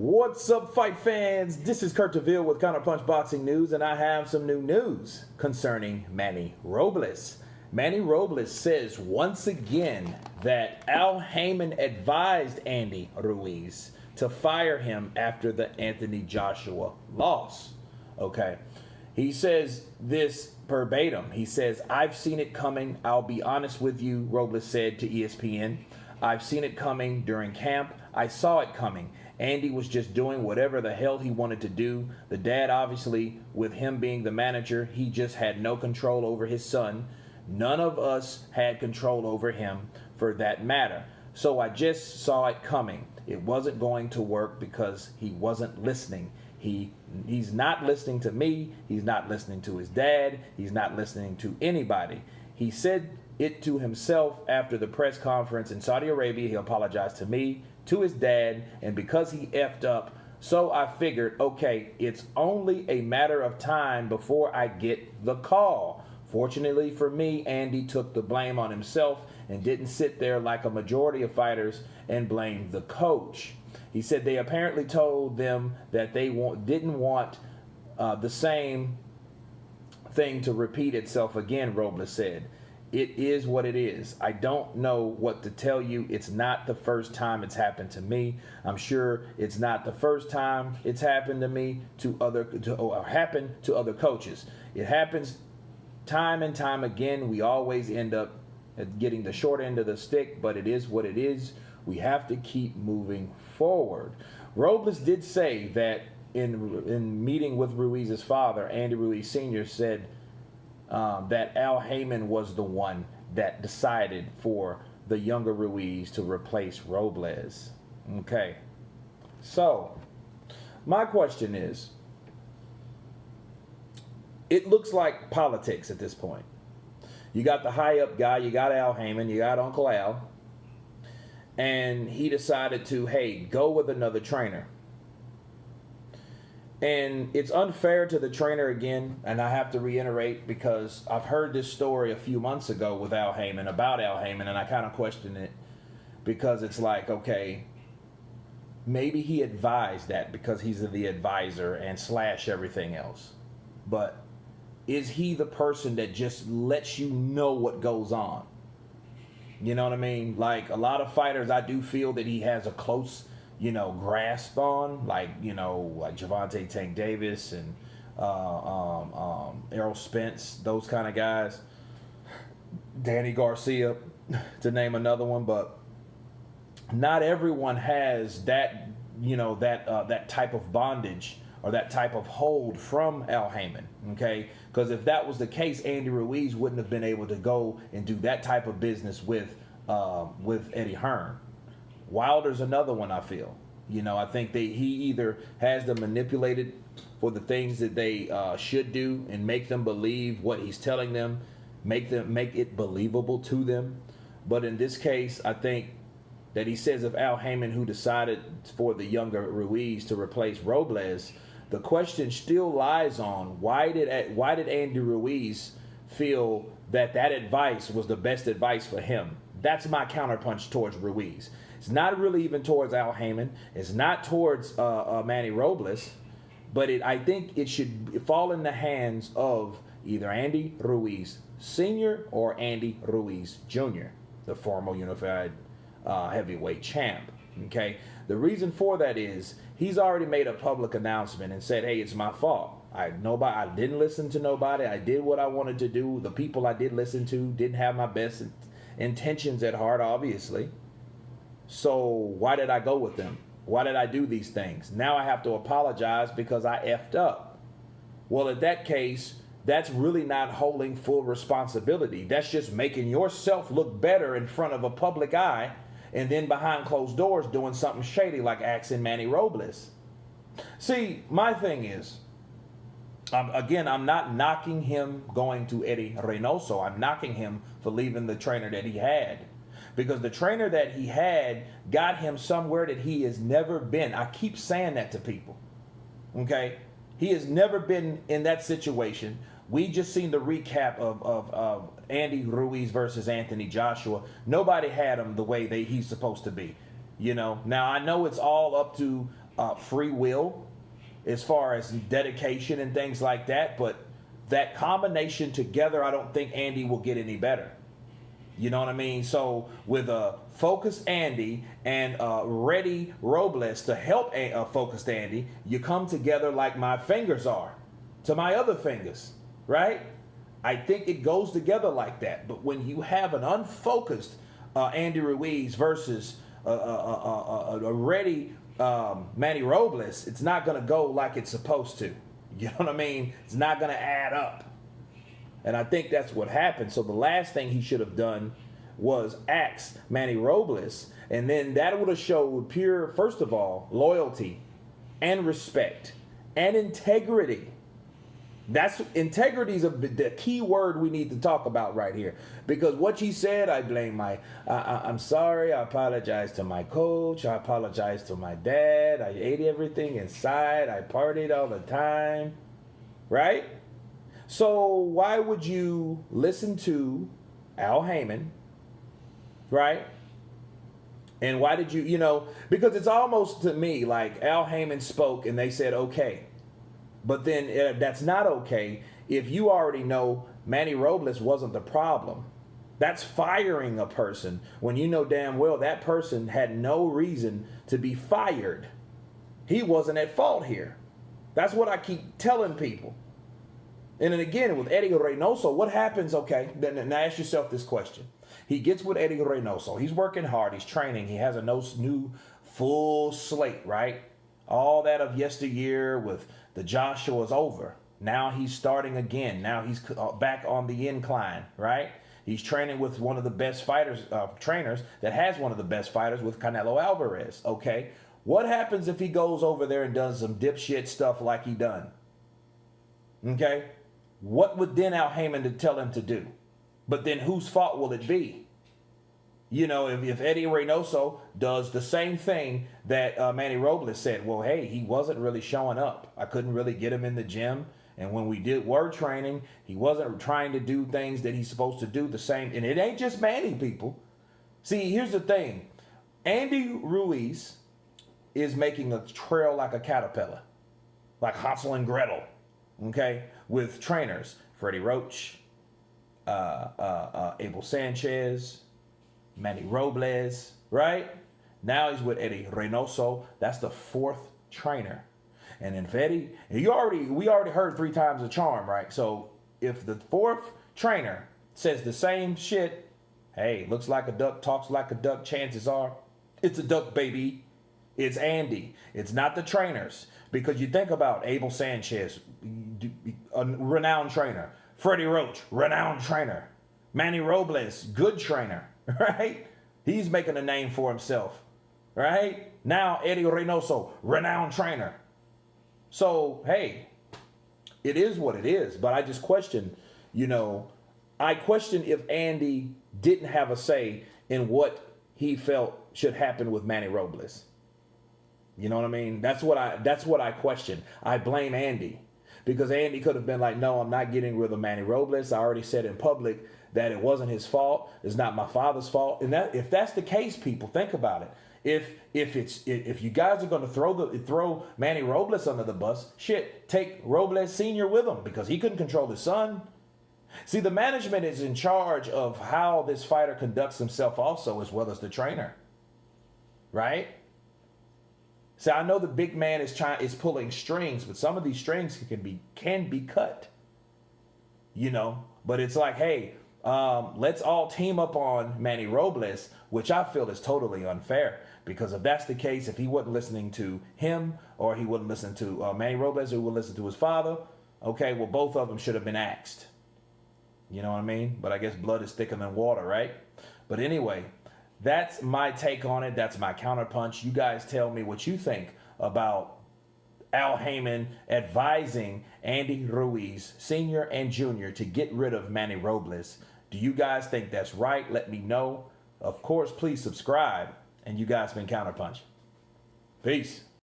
What's up, fight fans? This is Kurt DeVille with Counterpunch Boxing News, and I have some new news concerning Manny Robles. Manny Robles says once again that Hayman advised Andy Ruiz to fire him after the Anthony Joshua loss. Okay. He says this verbatim. He says, "I've seen it coming. I'll be honest with you," Robles said to ESPN. "I've seen it coming during camp. I saw it coming. Andy was just doing whatever the hell he wanted to do. The dad, obviously, with him being the manager, he just had no control over his son. None of us had control over him for that matter. So I just saw it coming. It wasn't going to work because he wasn't listening. He's not listening to me. He's not listening to his dad. He's not listening to anybody." He said it to himself after the press conference in Saudi Arabia. He apologized to me, to his dad, and because he effed up, so I figured, okay, it's only a matter of time before I get the call. Fortunately for me, Andy took the blame on himself and didn't sit there like a majority of fighters and blame the coach. He said they apparently told them that they didn't want the same thing to repeat itself again, Robles said. "It is what it is. I don't know what to tell you. It's not the first time it's happened to me. I'm sure it's not the first time it's happened to me happened to other coaches. It happens time and time again. We always end up getting the short end of the stick, but it is what it is. We have to keep moving forward." Robles did say that in meeting with Ruiz's father, Andy Ruiz Sr. said that Hayman was the one that decided for the younger Ruiz to replace Robles. Okay. So, my question is, it looks like politics at this point. You got the high-up guy, you got Hayman, you got Uncle Al, and he decided to, hey, go with another trainer. And it's unfair to the trainer again, and I have to reiterate because I've heard this story a few months ago with Hayman, about Hayman, and I kind of question it because it's like, okay, maybe he advised that because he's the advisor and / everything else. But is he the person that just lets you know what goes on? You know what I mean? Like a lot of fighters, I do feel that he has a close grasp on, like Gervonta Tank Davis and Errol Spence, those kind of guys. Danny Garcia, to name another one, but not everyone has that, that type of bondage or that type of hold from Hayman, okay? Because if that was the case, Andy Ruiz wouldn't have been able to go and do that type of business with Eddie Hearn. Wilder's another one, I feel. I think he either has them manipulated for the things that they should do and make them believe what he's telling them, make it believable to them. But in this case, I think that he says of Hayman, who decided for the younger Ruiz to replace Robles, the question still lies on why did Andy Ruiz feel that advice was the best advice for him? That's my counterpunch towards Ruiz. It's not really even towards Hayman. It's not towards Manny Robles, but I think it should fall in the hands of either Andy Ruiz Sr. or Andy Ruiz Jr., the former unified heavyweight champ. Okay, the reason for that is he's already made a public announcement and said, "Hey, it's my fault. I didn't listen to nobody. I did what I wanted to do. The people I did listen to didn't have my best intentions at heart, obviously. So why did I go with them? Why did I do these things? Now I have to apologize because I effed up." Well, in that case, that's really not holding full responsibility. That's just making yourself look better in front of a public eye and then behind closed doors doing something shady like asking Manny Robles. See, my thing is, I'm not knocking him going to Eddie Reynoso. I'm knocking him for leaving the trainer that he had. Because the trainer that he had got him somewhere that he has never been. I keep saying that to people. Okay? He has never been in that situation. We just seen the recap of Andy Ruiz versus Anthony Joshua. Nobody had him the way he's supposed to be. Now, I know it's all up to free will as far as dedication and things like that. But that combination together, I don't think Andy will get any better. You know what I mean? So with a focused Andy and ready Robles to help a focused Andy, you come together like my fingers are to my other fingers, right? I think it goes together like that. But when you have an unfocused Andy Ruiz versus a ready Manny Robles, it's not going to go like it's supposed to. You know what I mean? It's not going to add up. And I think that's what happened. So the last thing he should have done was axe Manny Robles. And then that would have showed pure, first of all, loyalty and respect and integrity. Integrity is the key word we need to talk about right here. Because what he said, I'm sorry, I apologize to my coach, I apologize to my dad, I ate everything inside, I partied all the time, right? So why would you listen to Al Hayman, right? And why did you, because it's almost to me like Al Hayman spoke and they said, okay. But then that's not okay if you already know Manny Robles wasn't the problem. That's firing a person when you know damn well that person had no reason to be fired. He wasn't at fault here. That's what I keep telling people. And then again, with Eddie Reynoso, what happens? Okay, then ask yourself this question. He gets with Eddie Reynoso. He's working hard. He's training. He has a new full slate, right? All that of yesteryear with the Joshua's over. Now he's starting again. Now he's back on the incline, right? He's training with one of the best trainers that has one of the best fighters with Canelo Alvarez, okay? What happens if he goes over there and does some dipshit stuff like he done? Okay? What would then Al Hayman to tell him to do? But then whose fault will it be? If Eddie Reynoso does the same thing that Manny Robles said, well, hey, he wasn't really showing up. I couldn't really get him in the gym. And when we did word training, he wasn't trying to do things that he's supposed to do the same. And it ain't just Manny, people. See, here's the thing. Andy Ruiz is making a trail like a caterpillar, like Hansel and Gretel, okay, with trainers. Freddie Roach, Abel Sanchez, Manny Robles, right? Now he's with Eddie Reynoso. That's the fourth trainer. And if Eddie, we already heard 3 times the charm, right? So if the fourth trainer says the same shit, hey, looks like a duck, talks like a duck, chances are it's a duck, baby. It's Andy. It's not the trainers. Because you think about Abel Sanchez, a renowned trainer. Freddie Roach, renowned trainer. Manny Robles, good trainer. Right? He's making a name for himself. Right? Now Eddie Reynoso, renowned trainer. So, hey, it is what it is. But I just question, I question if Andy didn't have a say in what he felt should happen with Manny Robles. You know what I mean? That's what I question. I blame Andy. Because Andy could have been like, no, I'm not getting rid of Manny Robles. I already said in public that it wasn't his fault. It's not my father's fault. And if that's the case, people, think about it. If you guys are going to throw Manny Robles under the bus, shit, take Robles Sr. with him because he couldn't control his son. See, the management is in charge of how this fighter conducts himself also, as well as the trainer. Right? So I know the big man is pulling strings, but some of these strings can be cut. But it's like, hey, let's all team up on Manny Robles, which I feel is totally unfair. Because if that's the case, if he wasn't listening to him, or he wouldn't listen to Manny Robles, or he would listen to his father, okay, well, both of them should have been axed. You know what I mean? But I guess blood is thicker than water, right? But anyway, that's my take on it. That's my counterpunch. You guys tell me what you think about Al Hayman advising Andy Ruiz, Sr. and Jr. to get rid of Manny Robles. Do you guys think that's right? Let me know. Of course, please subscribe. And you guys been Counterpunch. Peace.